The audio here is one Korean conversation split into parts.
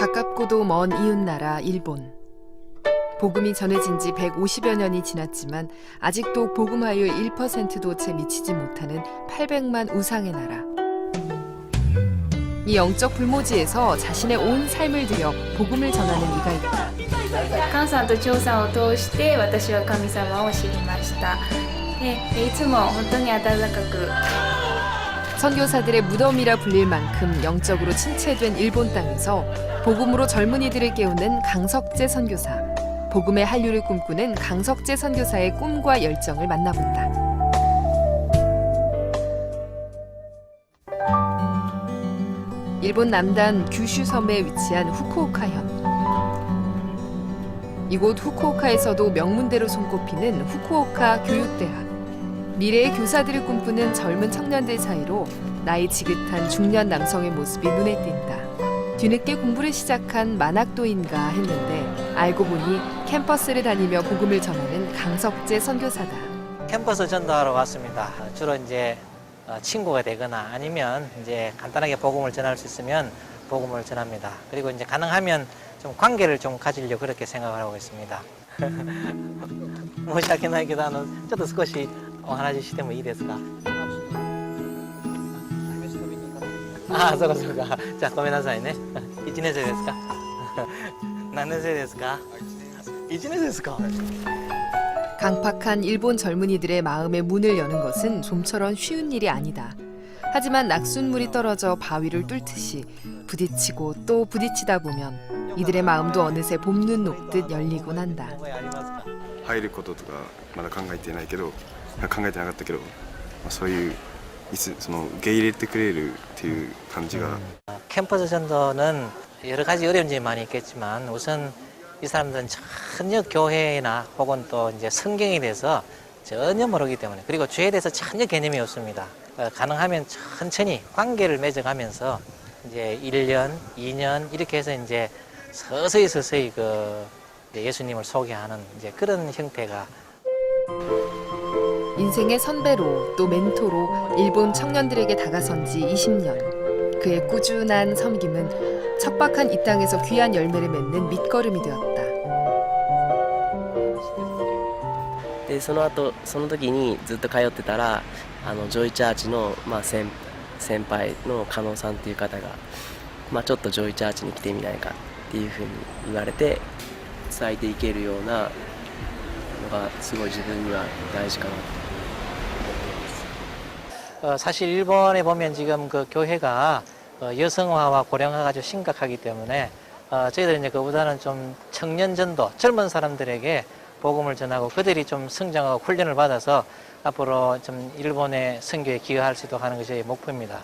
가깝고도 먼 이웃나라 일본. 복음이 전해진 지 150여 년이 지났지만 아직도 복음화율 1%도 채 미치지 못하는 800만 우상의 나라. 이 영적 불모지에서 자신의 온 삶을 들여 복음을 전하는 이가 있다. 菅さんと張さんを通して私は神様を知りました。でいつも本当に温かく 선교사들의 무덤이라 불릴 만큼 영적으로 침체된 일본 땅에서 복음으로 젊은이들을 깨우는 강석재 선교사. 복음의 한류를 꿈꾸는 강석재 선교사의 꿈과 열정을 만나본다. 일본 남단 규슈 섬에 위치한 후쿠오카현. 이곳 후쿠오카에서도 명문대로 손꼽히는 후쿠오카 교육대학. 미래의 교사들을 꿈꾸는 젊은 청년들 사이로 나이 지긋한 중년 남성의 모습이 눈에 띈다. 뒤늦게 공부를 시작한 만학도인가 했는데 알고 보니 캠퍼스를 다니며 복음을 전하는 강석재 선교사다. 캠퍼스 전도하러 왔습니다. 주로 이제 친구가 되거나 아니면 이제 간단하게 복음을 전할 수 있으면 복음을 전합니다. 그리고 이제 가능하면 좀 관계를 좀 가지려고 그렇게 생각을 하고 있습니다. 申し訳ないけどちょっと少しお話ししてもいいですか？ああ、そうかそうか。じゃあごめんなさいね。1年生ですか？何年生ですか？1年生ですか？ 강팍한 일본 젊은이들의 마음의 문을 여는 것은 좀처럼 쉬운 일이 아니다. 하지만 낙숫물이 떨어져 바위를 뚫듯이 부딪히고 또 부딪히다 보면 이들의 마음도 어느새 봄눈 녹듯 열리곤 한다. 入ることとかまだ考えてないけど考えてなかったけどそういうその受け入れてくれるっていう感じが 캠퍼스 전도는 여러 가지 어려운 점이 많이 있겠지만 우선 이 사람들은 전혀 교회나 혹은 또 이제 성경에 대해서 전혀 모르기 때문에 그리고 죄에 대해서 전혀 개념이 없습니다. 가능하면 천천히 관계를 맺어가면서 이제 1년, 2년 이렇게 해서 이제 서서히 예수님을 소개하는 이제 그런 형태가 인생의 선배로 또 멘토로 일본 청년들에게 다가선 지 20년. 그의 꾸준한 섬김은 척박한 이 땅에서 귀한 열매를 맺는 밑거름이 되었다. でその時にずっと通ってたらジョイチャーチの、先輩の加納さんっていう方が、ちょっとジョイチャーチに来てみないかっていうふうに言われて伝えていけるようなのがすごい自分には大事かなと思っています。 사실 일본에 보면 지금 그 교회가 여성화와 고령화가 아주 심각하기 때문에 저희들은 이제 그보다는 좀 청년 전도, 젊은 사람들에게 복음을 전하고 그들이 좀 성장하고 훈련을 받아서 앞으로 좀 일본의 선교에 기여할 수 있도록 하는 것이 저희 목표입니다.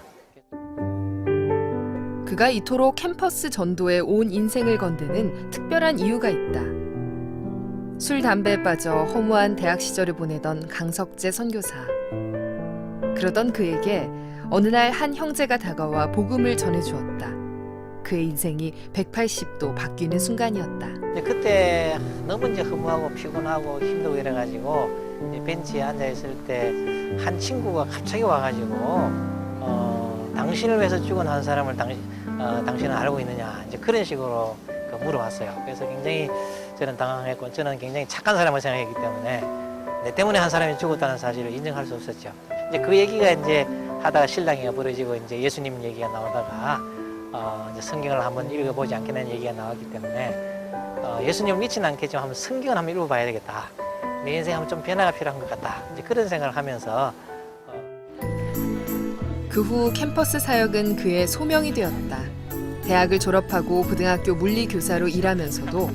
그가 이토록 캠퍼스 전도에 온 인생을 건드는 특별한 이유가 있다. 술, 담배에 빠져 허무한 대학 시절을 보내던 강석재 선교사. 그러던 그에게 어느 날 한 형제가 다가와 복음을 전해주었다. 그의 인생이 180도 바뀌는 순간이었다. 그때 너무 이제 허무하고 피곤하고 힘들고 이래가지고 벤치에 앉아 있을 때 한 친구가 갑자기 와가지고 당신을 위해서 죽은 한 사람을 당신은 알고 있느냐 이제 그런 식으로 물어봤어요. 그래서 굉장히 저는 당황했고 저는 굉장히 착한 사람을 생각했기 때문에 내 때문에 한 사람이 죽었다는 사실을 인정할 수 없었죠. 이제 그 얘기가 이제 하다가 실랑이가 벌어지고 이제 예수님 얘기가 나오다가 이제 성경을 한번 읽어보지 않겠다는 얘기가 나왔기 때문에 예수님을 믿지는 않겠지만 한번 성경을 한번 읽어봐야 되겠다. 내 인생에 한번 좀 변화가 필요한 것 같다. 이제 그런 생각을 하면서 그 후 캠퍼스 사역은 그의 소명이 되었다. 대학을 졸업하고 고등학교 물리교사로 일하면서도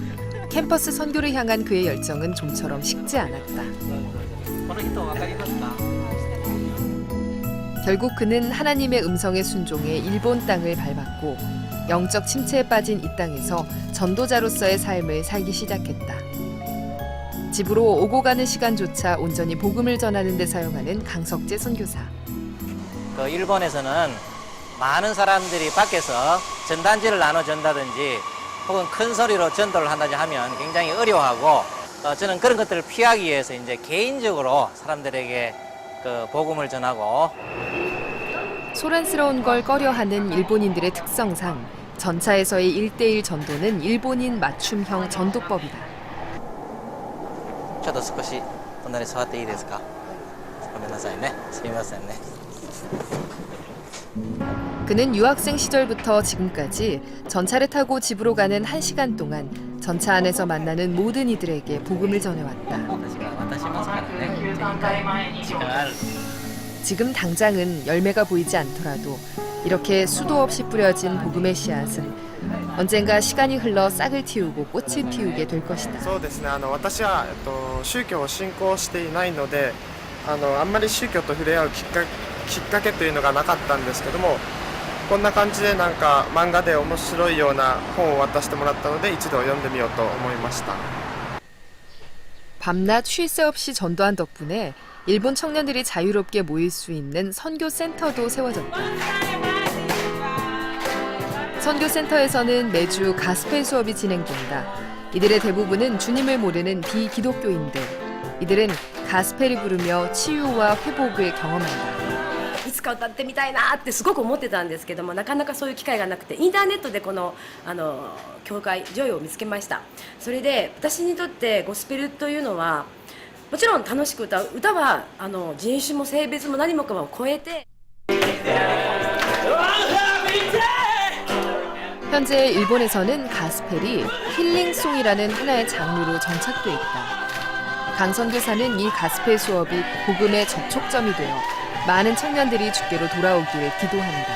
캠퍼스 선교를 향한 그의 열정은 좀처럼 식지 않았다. 결국 그는 하나님의 음성에 순종해 일본 땅을 밟았고 영적 침체에 빠진 이 땅에서 전도자로서의 삶을 살기 시작했다. 집으로 오고 가는 시간조차 온전히 복음을 전하는 데 사용하는 강석재 선교사. 그 일본에서는 많은 사람들이 밖에서 전단지를 나눠준다든지 혹은 큰 소리로 전도를 한다든지 하면 굉장히 어려워하고 저는 그런 것들을 피하기 위해서 이제 개인적으로 사람들에게 그 복음을 전하고 소란스러운 걸 꺼려하는 일본인들의 특성상 전차에서의 1대1 전도는 일본인 맞춤형 전도법이다. ちょっと少し隣座っていいですか。ごめんなさいね。すみませんね。 그는 유학생 시절부터 지금까지 전차를 타고 집으로 가는 1시간 동안 전차 안에서 만나는 모든 이들에게 복음을 전해왔다. 私が渡しますからね。時間ある。 지금 당장은 열매가 보이지 않더라도 이렇게 수도 없이 뿌려진 복음의 씨앗은 언젠가 시간이 흘러 싹을 틔우고 꽃을 피우게 될 것이다. そうですね、私は、宗教を信仰していないのであんまり宗教と触れ合うきっかけというのがなかったんですけども、こんな感じでなんか漫画で面白いような本を渡してもらったので一度読んでみようと思いました。 밤낮 쉴 새 없이 전도한 덕분에 일본 청년들이 자유롭게 모일 수 있는 선교센터도 세워졌다. 선교센터에서는 매주 가스펠 수업이 진행된다. 이들의 대부분은 주님을 모르는 비기독교인들. 이들은 가스펠을 부르며 치유와 회복을 경험한다. いつか歌ってみたいなってすごく思ってたんですけども、なかなかそういう機会がなくて、インターネットでこの教会ジョイを見つけました。それで私にとってゴスペルというのはもちろん楽しく歌う、歌は人種も性別も何もかも超えて。 현재 일본에서는 가스펠이 힐링송이라는 하나의 장르로 정착돼 있다. 강 선교사는 이 가스펠 수업이 복음의 접촉점이 되어 많은 청년들이 주께로 돌아오기를 기도한다.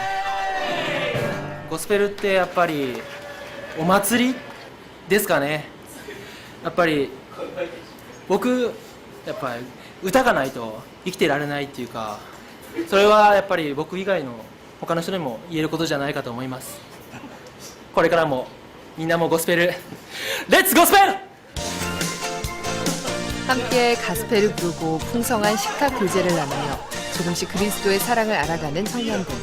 ゴスペルってやっぱりお祭りですかね。やっぱり僕やっぱり歌がないと生きてられないっていうか、それはやっぱり僕以外の他の人にも言えることじゃないかと思います。これからもみんなもゴスペルレッツゴスペル! 함께 가스펠을 부르고 풍성한 식탁 교제를 나누며 조금씩 그리스도의 사랑을 알아가는 청년들.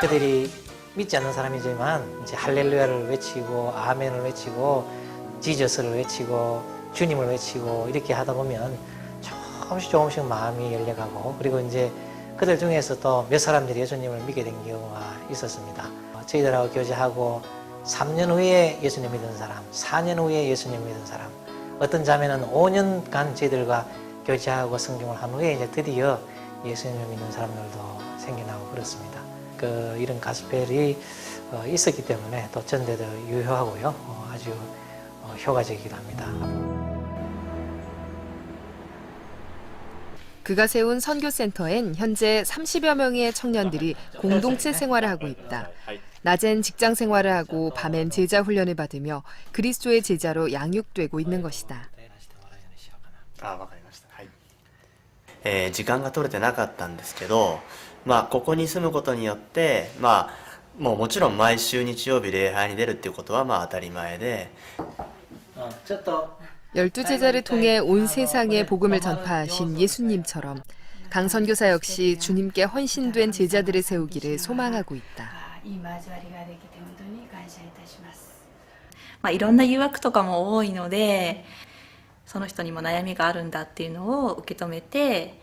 그들이 믿지 않는 사람이지만 이제 할렐루야를 외치고 아멘을 외치고 지저스를 외치고 주님을 외치고 이렇게 하다 보면 조금씩 마음이 열려가고, 그리고 이제 그들 중에서 또 몇 사람들이 예수님을 믿게 된 경우가 있었습니다. 저희들하고 교제하고 3년 후에 예수님 믿은 사람, 4년 후에 예수님 믿은 사람, 어떤 자매는 5년간 저희들과 교제하고 성경을 한 후에 이제 드디어 예수님을 믿는 사람들도 생겨나고 그렇습니다. 이런 가스펠이 있었기 때문에 또 전대도 유효하고요, 아주 효과적이기도 합니다. 그가 세운 선교센터엔 현재 30여 명의 청년들이 공동체 생활을 하고 있다. 낮엔 직장 생활을 하고 밤엔 제자 훈련을 받으며 그리스도의 제자로 양육되고 있는 것이다. 時間が取れてなかったんですけど、ここに住むことによって、もちろん毎週日曜日礼拝に出るっていうことは当たり前で、 12 제자를 통해 온 세상에 복음을 전파하신 예수님처럼 강 선교사 역시 주님께 헌신된 제자들을 세우기를 소망하고 있다. いい交わりができて本当に感謝いたします。いろんな誘惑とかも多いので、その人にも悩みがあるんだっていうのを受け止めて、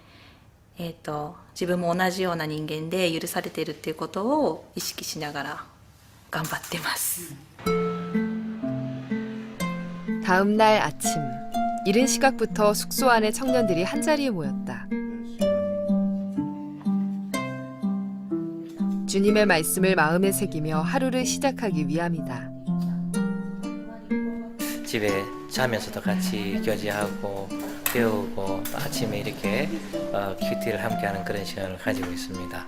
自分も同じような人間で許されているっていうことを意識しながら頑張ってます。 다음 날 아침, 이른 시각부터 숙소 안에 청년들이 한자리에 모였다. 주님의 말씀을 마음에 새기며 하루를 시작하기 위함이다. 집에 자면서도 같이 교제하고 배우고 또 아침에 이렇게 큐티를 함께하는 그런 시간을 가지고 있습니다.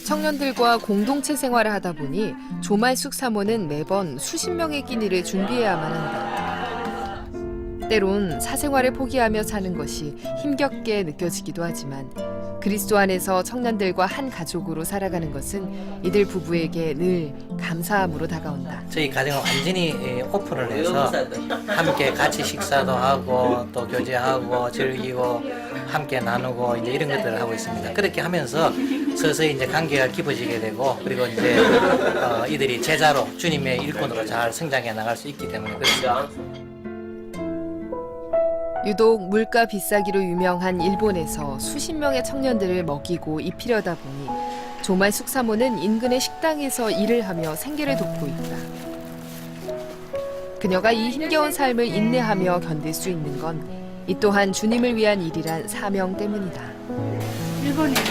청년들과 공동체 생활을 하다 보니 조말숙 사모는 매번 수십 명의 끼니를 준비해야만 한다. 때론 사생활을 포기하며 사는 것이 힘겹게 느껴지기도 하지만 그리스도 안에서 청년들과 한 가족으로 살아가는 것은 이들 부부에게 늘 감사함으로 다가온다. 저희 가정은 완전히 오픈을 해서 함께 같이 식사도 하고 또 교제하고 즐기고 함께 나누고 이제 이런 것들을 하고 있습니다. 그렇게 하면서 서서히 이제 관계가 깊어지게 되고, 그리고 이제 이들이 제자로 주님의 일꾼으로 잘 성장해 나갈 수 있기 때문에 그렇습니다. 유독 물가 비싸기로 유명한 일본에서 수십 명의 청년들을 먹이고 입히려다 보니 조말 숙사모는 인근의 식당에서 일을 하며 생계를 돕고 있다. 그녀가 이 힘겨운 삶을 인내하며 견딜 수 있는 건 이 또한 주님을 위한 일이란 사명 때문이다. 일본에는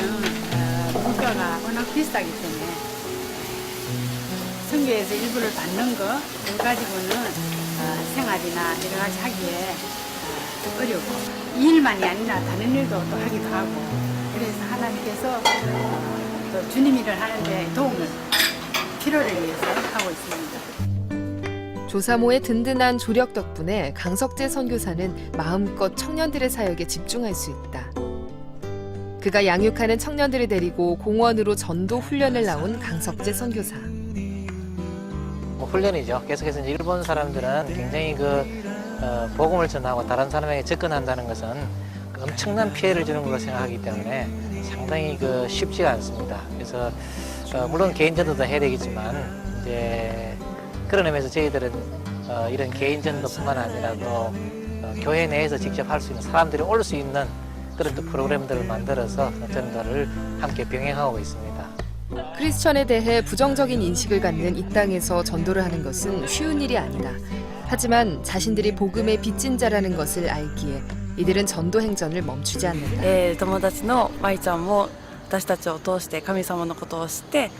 물가가 워낙 비싸기 때문에 선교에서 일부를 받는 거 그거 가지고는 생활이나 여러 가지 하기에 어렵고 이 일만이 아니라 다른 일도 또 하기도 하고 그래서 하나님께서 또 주님 일을 하는데 도움을 필요를 위해서 하고 있습니다. 조사모의 든든한 조력 덕분에 강석재 선교사는 마음껏 청년들의 사역에 집중할 수 있다. 그가 양육하는 청년들을 데리고 공원으로 전도 훈련을 나온 강석재 선교사. 훈련이죠. 계속해서 이제 일본 사람들은 굉장히 복음을 전하고 다른 사람에게 접근한다는 것은 엄청난 피해를 주는 걸로 생각하기 때문에 상당히 쉽지가 않습니다. 그래서 물론 개인 전도도 해야 되겠지만 이제 그런 의미에서 저희들은 이런 개인 전도뿐만 아니라 또 교회 내에서 직접 할 수 있는 사람들이 올 수 있는 그런 또 프로그램들을 만들어서 전도를 함께 병행하고 있습니다. 크리스천에 대해 부정적인 인식을 갖는 이 땅에서 전도를 하는 것은 쉬운 일이 아니다. 하지만 자신들이 복음의 빚진 자라는 것을 알기에 이들은 전도 행전을 멈추지 않는다. 友達の舞ちゃんも私たちを通して神様のことを知って、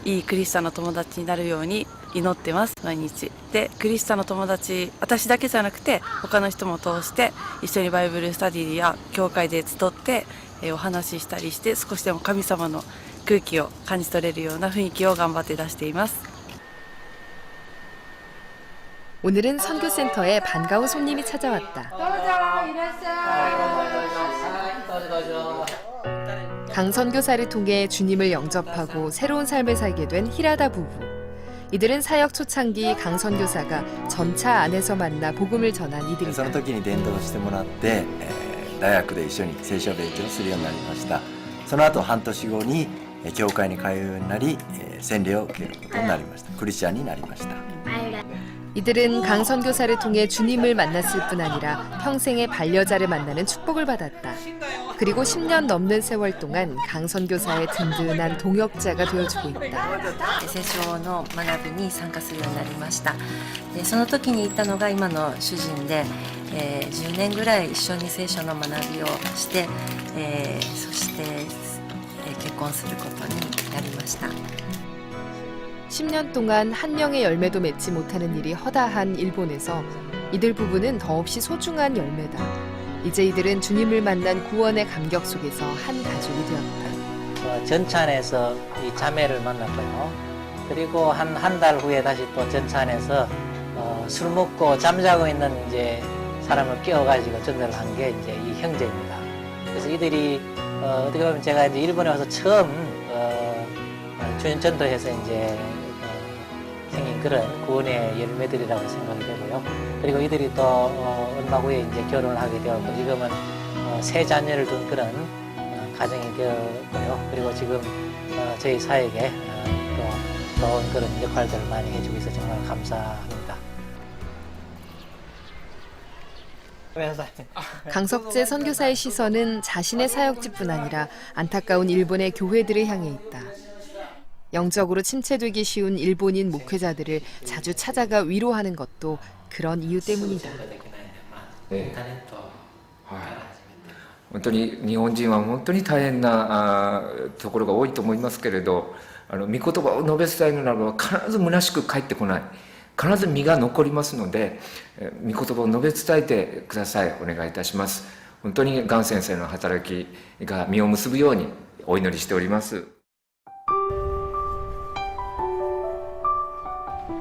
いいクリスチャンの友達になるように祈ってます毎日でクリスチャンの友達私だけじゃなくて他の人も通して一緒にバイブルスタディや教会で集って、お話ししたりして少しでも神様の空気を感じ取れるような雰囲気を頑張って出しています。 오늘은 선교센터에 반가운 손님이 찾아왔다. 강 선교사를 통해 주님을 영접하고 새로운 삶을 살게 된 히라다 부부. 이들은 사역 초창기 강 선교사가 전차 안에서 만나 복음을 전한 이들이다. その時に伝道してもらって、大学で一緒に聖書勉強するようになりました。その後半年後に教会に通うようになり、洗礼を受けることになりました。クリスチャンになりました。 이들은 강 선교사를 통해 주님을 만났을 뿐 아니라 평생의 반려자를 만나는 축복을 받았다. 그리고 10년 넘는 세월 동안 강 선교사의 든든한 동역자가 되어주고 있다. 聖書の学びに参加するようになりました。でその時に行ったのが今の主人で、10年ぐらい一緒に聖書の学びをして、そして、結婚することになりました。 10년 동안 한 명의 열매도 맺지 못하는 일이 허다한 일본에서 이들 부부는 더없이 소중한 열매다. 이제 이들은 주님을 만난 구원의 감격 속에서 한 가족이 되었다. 전차 안에서 이 자매를 만났고요. 그리고 한 달 후에 다시 또 전차 안에서 술 먹고 잠자고 있는 이제 사람을 깨워가지고 전도를 한 게 이제 이 형제입니다. 그래서 이들이 어떻게 보면 제가 이제 일본에 와서 처음 전도해서 이제 생긴 그런 구원의 열매들이라고 생각이 되고요. 그리고 이들이 또 얼마 후에 이제 결혼을 하게 되었고 지금은 세 자녀를 둔 그런 가정이 되었고요. 그리고 지금 저희 사역에 또 좋은 그런 역할들을 많이 해주고 있어서 정말 감사합니다. 강석재 선교사의 시선은 자신의 사역지뿐 아니라 안타까운 일본의 교회들을 향해 있다. 영적으로 침체되기 쉬운 일본인 목회자들을 자주 찾아가 위로하는 것도 그런 이유 때문이다. 本当に日本人は本当に大変なところが多いと思いますけれど、御言葉を述べ伝えるならば必ず虚しく帰ってこない、必ず身が残りますので、御言葉を述べ伝えてください。お願いいたします。本当にガン先生の働きが実を結ぶようにお祈りしております。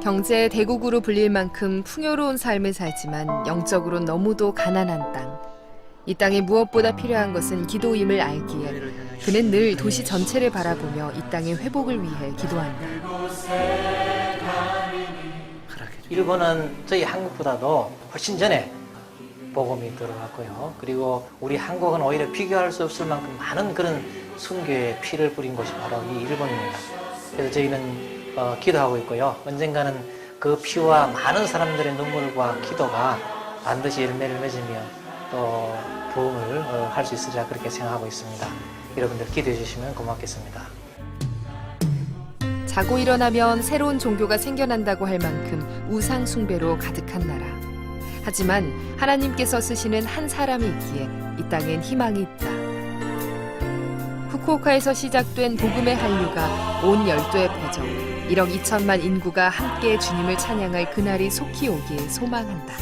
경제 대국으로 불릴 만큼 풍요로운 삶을 살지만 영적으로 너무도 가난한 땅. 이 땅에 무엇보다 필요한 것은 기도임을 알기에 그는 늘 도시 전체를 바라보며 이 땅의 회복을 위해 기도한다. 일본은 저희 한국보다도 훨씬 전에 복음이 들어왔고요. 그리고 우리 한국은 오히려 비교할 수 없을 만큼 많은 그런 순교의 피를 뿌린 곳이 바로 이 일본입니다. 그래서 저희는 기도하고 있고요. 언젠가는 그 피와 많은 사람들의 눈물과 기도가 반드시 열매를 맺으며 또 부흥을 할 수 있으리라 그렇게 생각하고 있습니다. 여러분들 기도해 주시면 고맙겠습니다. 자고 일어나면 새로운 종교가 생겨난다고 할 만큼 우상 숭배로 가득한 나라. 하지만 하나님께서 쓰시는 한 사람이 있기에 이 땅엔 희망이 있다. 후쿠오카에서 시작된 복음의 한류가 온 열도에 퍼져 1억 2천만 인구가 함께 주님을 찬양할 그날이 속히 오길 소망한다.